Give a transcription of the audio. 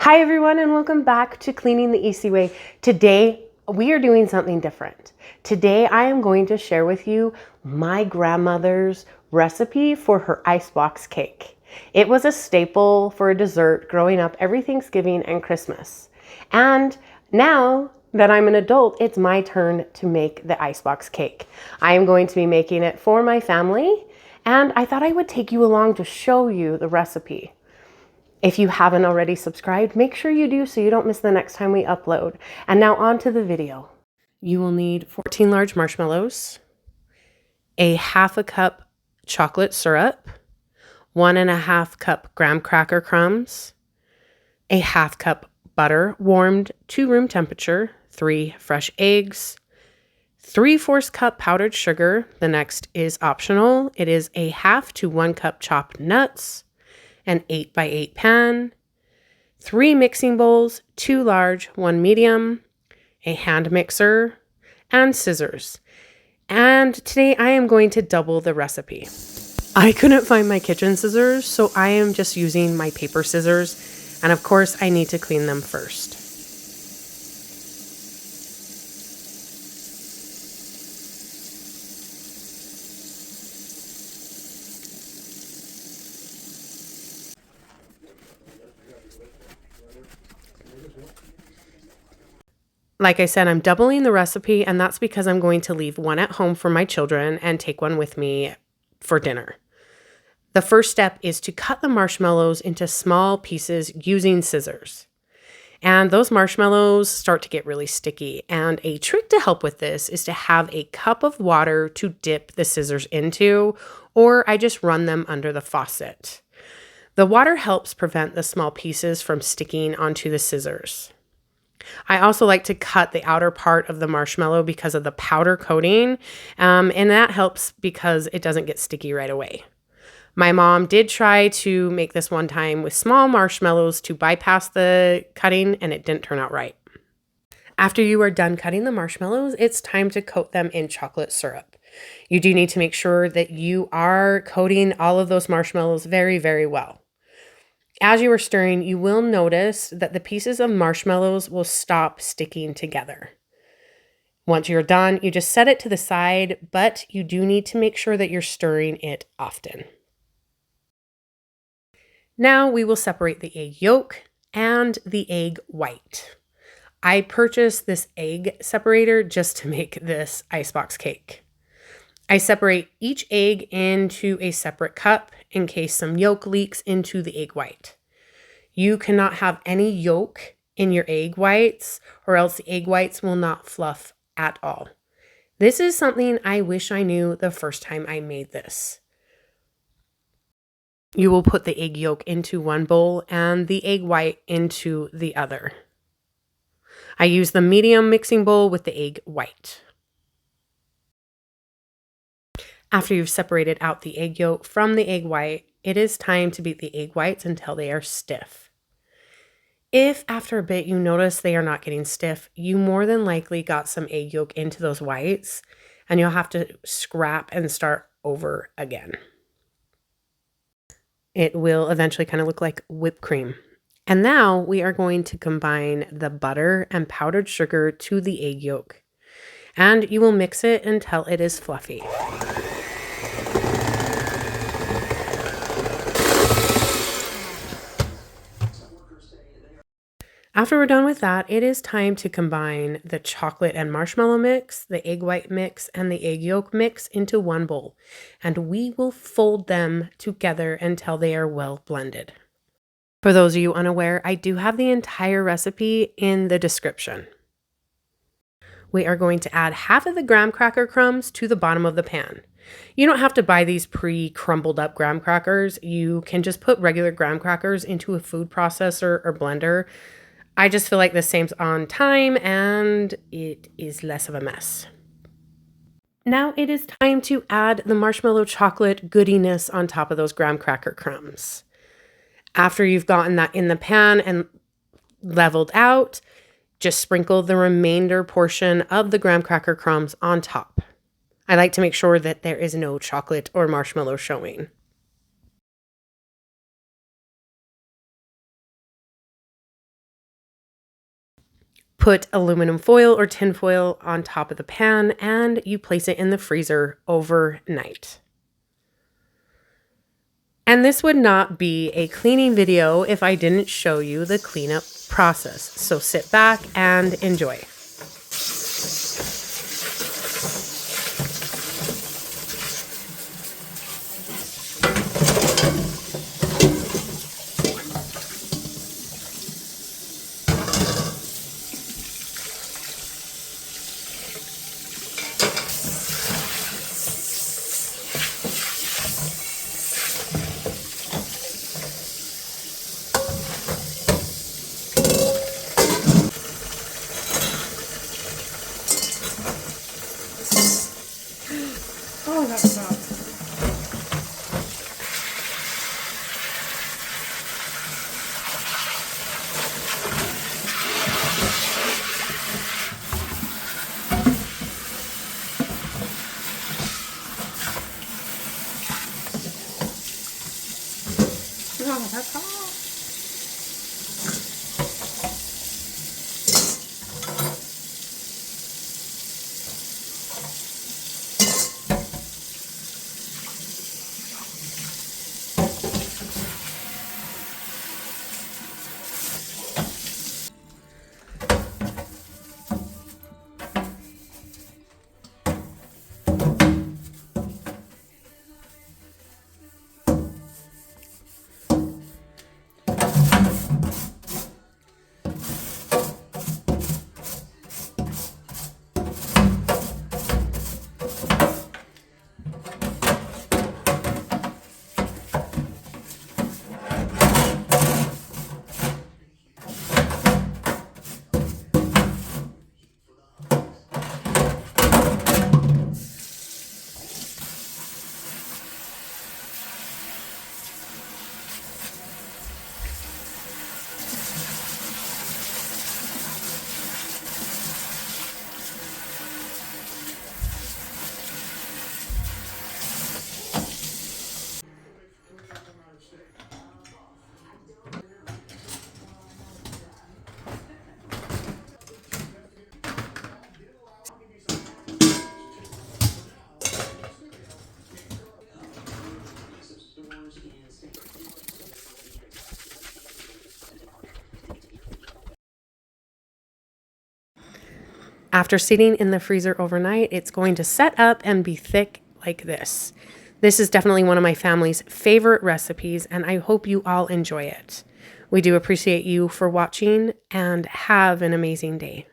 Hi everyone and welcome back to Cleaning the Easy Way. Today we are doing something different. Today I am going to share with you my grandmother's recipe for her icebox cake. It was a staple for a dessert growing up every Thanksgiving and Christmas. And now that I'm an adult, it's my turn to make the icebox cake. I am going to be making it for my family, and I thought I would take you along to show you the recipe. If you haven't already subscribed, make sure you do so you don't miss the next time we upload. And now on to the video. You will need 14 large marshmallows, a half a cup chocolate syrup, 1.5 cup graham cracker crumbs, a half cup butter warmed to room temperature, 3 fresh eggs, 3/4 cup powdered sugar. The next is optional. It is a half to 1 cup chopped nuts, an 8x8 pan, 3 mixing bowls, 2 large, 1 medium, a hand mixer, and scissors. And today I am going to double the recipe. I couldn't find my kitchen scissors, so I am just using my paper scissors, and of course I need to clean them first. Like I said, I'm doubling the recipe, and that's because I'm going to leave one at home for my children and take one with me for dinner. The first step is to cut the marshmallows into small pieces using scissors. And those marshmallows start to get really sticky. And a trick to help with this is to have a cup of water to dip the scissors into, or I just run them under the faucet. The water helps prevent the small pieces from sticking onto the scissors. I also like to cut the outer part of the marshmallow because of the powder coating, and that helps because it doesn't get sticky right away. My mom did try to make this one time with small marshmallows to bypass the cutting, and it didn't turn out right. After you are done cutting the marshmallows, it's time to coat them in chocolate syrup. You do need to make sure that you are coating all of those marshmallows very, very well. As you are stirring, you will notice that the pieces of marshmallows will stop sticking together. Once you're done, you just set it to the side, but you do need to make sure that you're stirring it often. Now we will separate the egg yolk and the egg white. I purchased this egg separator just to make this icebox cake. I separate each egg into a separate cup in case some yolk leaks into the egg white. You cannot have any yolk in your egg whites, or else the egg whites will not fluff at all. This is something I wish I knew the first time I made this. You will put the egg yolk into one bowl and the egg white into the other. I use the medium mixing bowl with the egg white. After you've separated out the egg yolk from the egg white, it is time to beat the egg whites until they are stiff. If after a bit you notice they are not getting stiff, you more than likely got some egg yolk into those whites, and you'll have to scrap and start over again. It will eventually kind of look like whipped cream. And now we are going to combine the butter and powdered sugar to the egg yolk. And you will mix it until it is fluffy. After we're done with that, it is time to combine the chocolate and marshmallow mix, the egg white mix, and the egg yolk mix into one bowl, and we will fold them together until they are well blended. For those of you unaware, I do have the entire recipe in the description. We are going to add half of the graham cracker crumbs to the bottom of the pan. You don't have to buy these pre-crumbled up graham crackers. You can just put regular graham crackers into a food processor or blender. I just feel like this saves on time and it is less of a mess. Now it is time to add the marshmallow chocolate goodiness on top of those graham cracker crumbs. After you've gotten that in the pan and leveled out, just sprinkle the remainder portion of the graham cracker crumbs on top. I like to make sure that there is no chocolate or marshmallow showing. put aluminum foil or tin foil on top of the pan, and you place it in the freezer overnight. And this would not be a cleaning video if I didn't show you the cleanup process. So sit back and enjoy. Oh, that's not. Oh, that's hot. After sitting in the freezer overnight, it's going to set up and be thick like this. This is definitely one of my family's favorite recipes, and I hope you all enjoy it. We do appreciate you for watching, and have an amazing day.